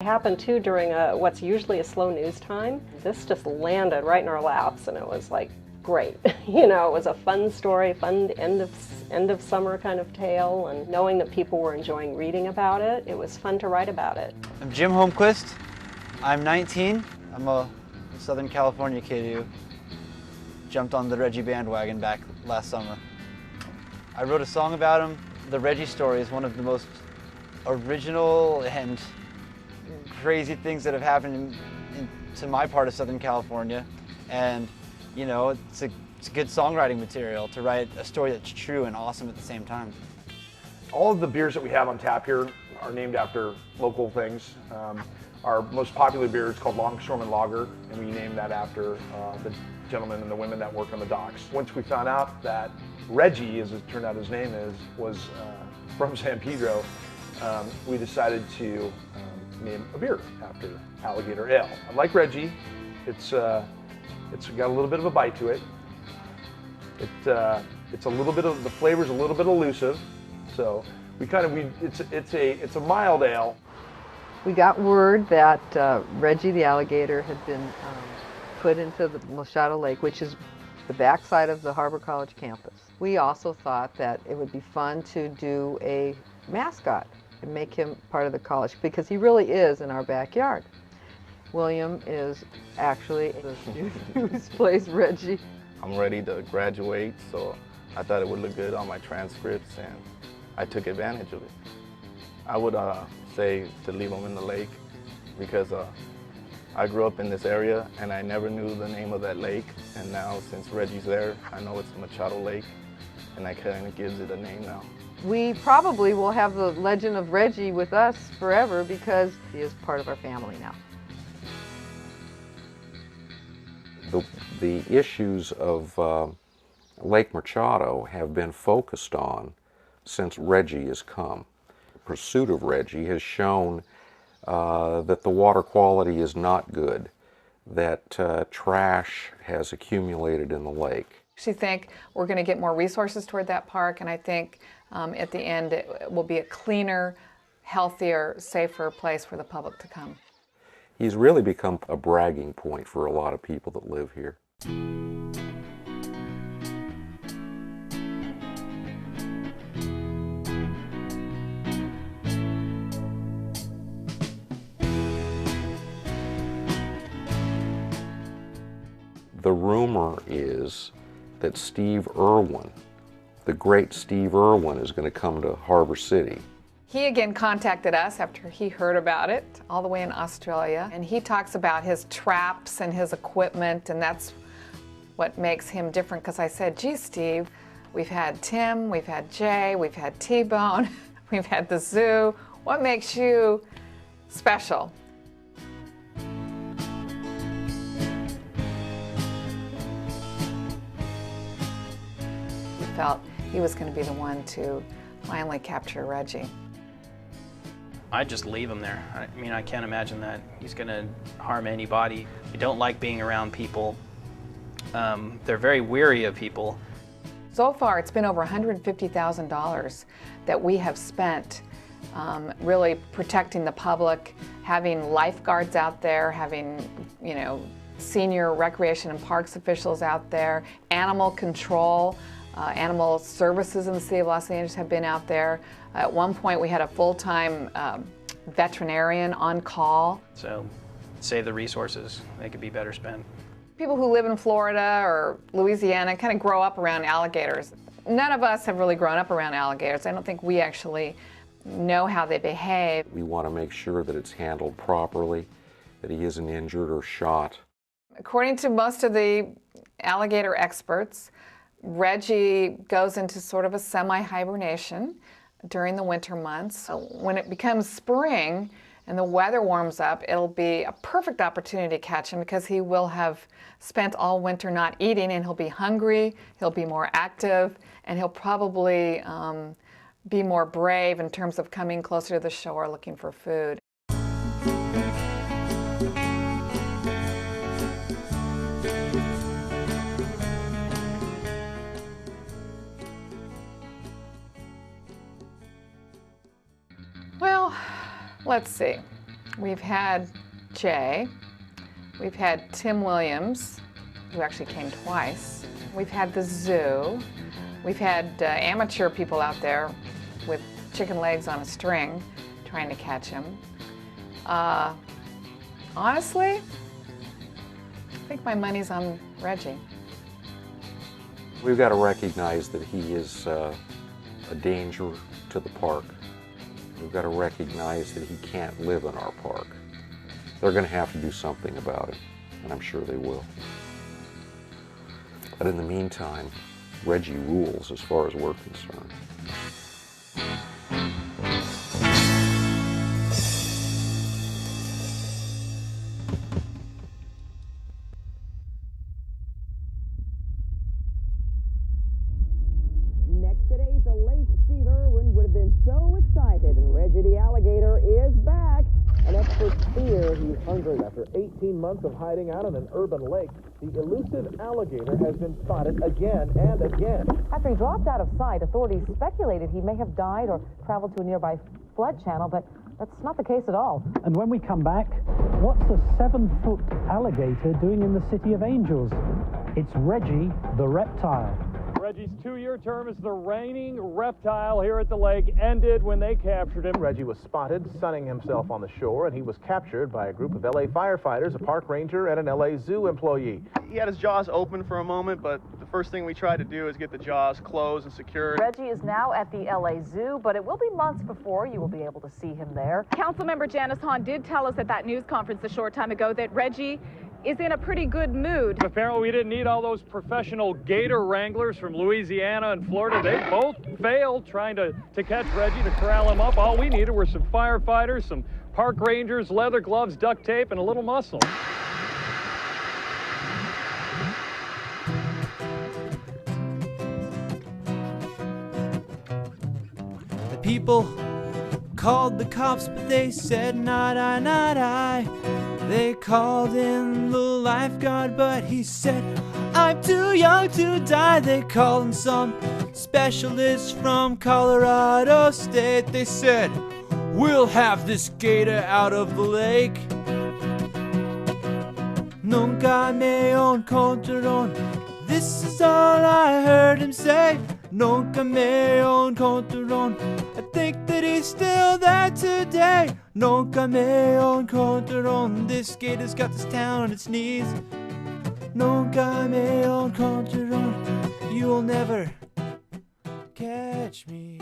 It happened too during what's usually a slow news time. This just landed right in our laps, and it was like great. You know, it was a fun story, fun end of summer kind of tale, and knowing that people were enjoying reading about it, it was fun to write about it. I'm Jim Holmquist. I'm 19. I'm a Southern California kid who jumped on the Reggie bandwagon back last summer. I wrote a song about him. The Reggie story is one of the most original and crazy things that have happened to my part of Southern California. And, you know, it's good songwriting material to write a story that's true and awesome at the same time. All of the beers that we have on tap here are named after local things. Our most popular beer is called Longshoreman Lager, and we named that after the gentlemen and the women that work on the docks. Once we found out that Reggie, as it turned out his name was from San Pedro, we decided to name a beer after Alligator Ale. I like Reggie. It's got a little bit of a bite to it. It's a little bit of, the flavor's a little bit elusive, so it's a mild ale. We got word that Reggie the alligator had been put into the Machado Lake, which is the backside of the Harbor College campus. We also thought that it would be fun to do a mascot and make him part of the college, because he really is in our backyard. William is actually the student who plays Reggie. I'm ready to graduate, so I thought it would look good on my transcripts, and I took advantage of it. I would say to leave him in the lake, because I grew up in this area and I never knew the name of that lake, and now since Reggie's there, I know it's Machado Lake, and that kind of gives it a name now. We probably will have the legend of Reggie with us forever because he is part of our family now. The issues of Lake Machado have been focused on since Reggie has come. Pursuit of Reggie has shown that the water quality is not good, that trash has accumulated in the lake. I think we're going to get more resources toward that park, and I think at the end it will be a cleaner, healthier, safer place for the public to come. He's really become a bragging point for a lot of people that live here. The rumor is that Steve Irwin, the great Steve Irwin, is going to come to Harbor City. He again contacted us after he heard about it, all the way in Australia, and he talks about his traps and his equipment, and that's what makes him different, because I said, gee, Steve, we've had Tim, we've had Jay, we've had T-Bone, we've had the zoo. What makes you special? Felt he was going to be the one to finally capture Reggie. I'd just leave him there. I mean, I can't imagine that he's going to harm anybody. They don't like being around people. They're very weary of people. So far, it's been over $150,000 that we have spent really protecting the public, having lifeguards out there, having, you know, senior recreation and parks officials out there, animal control. Animal services in the city of Los Angeles have been out there. At one point we had a full-time veterinarian on call. So save the resources, they could be better spent. People who live in Florida or Louisiana kind of grow up around alligators. None of us have really grown up around alligators. I don't think we actually know how they behave. We want to make sure that it's handled properly, that he isn't injured or shot. According to most of the alligator experts, Reggie goes into sort of a semi-hibernation during the winter months. So when it becomes spring and the weather warms up, it'll be a perfect opportunity to catch him, because he will have spent all winter not eating, and he'll be hungry, he'll be more active, and he'll probably be more brave in terms of coming closer to the shore looking for food. Well, let's see. We've had Jay. We've had Tim Williams, who actually came twice. We've had the zoo. We've had amateur people out there with chicken legs on a string trying to catch him. Honestly, I think my money's on Reggie. We've got to recognize that he is a danger to the park. We've got to recognize that he can't live in our park. They're going to have to do something about it, and I'm sure they will. But in the meantime, Reggie rules as far as we're concerned. Next today, the late Steve Irwin would have been so excited. Reggie the alligator is back. And experts fear he's hungry. After 18 months of hiding out in an urban lake, the elusive alligator has been spotted again and again. After he dropped out of sight, authorities speculated he may have died or traveled to a nearby flood channel, but that's not the case at all. And when we come back, what's a 7-foot alligator doing in the City of Angels? It's Reggie the reptile. Reggie's 2-year term as the reigning reptile here at the lake ended when they captured him. Reggie was spotted sunning himself on the shore, and he was captured by a group of LA firefighters, a park ranger, and an LA Zoo employee. He had his jaws open for a moment, but the first thing we tried to do is get the jaws closed and secured. Reggie is now at the LA Zoo, but it will be months before you will be able to see him there. Councilmember Janice Hahn did tell us at that news conference a short time ago that Reggie is in a pretty good mood. Apparently we didn't need all those professional gator wranglers from Louisiana and Florida. They both failed trying to catch Reggie, to corral him up. All we needed were some firefighters, some park rangers, leather gloves, duct tape, and a little muscle. The people called the cops, but they said not I, not I. They called in the lifeguard, but he said, I'm too young to die. They called in some specialist from Colorado State. They said, we'll have this gator out of the lake. Nunca me encontraron. This is all I heard him say. Nunca me encontraron. I think that he's still there today. Nunca me encontraron. This gator's got this town on its knees. Nunca me encontraron. You'll never catch me.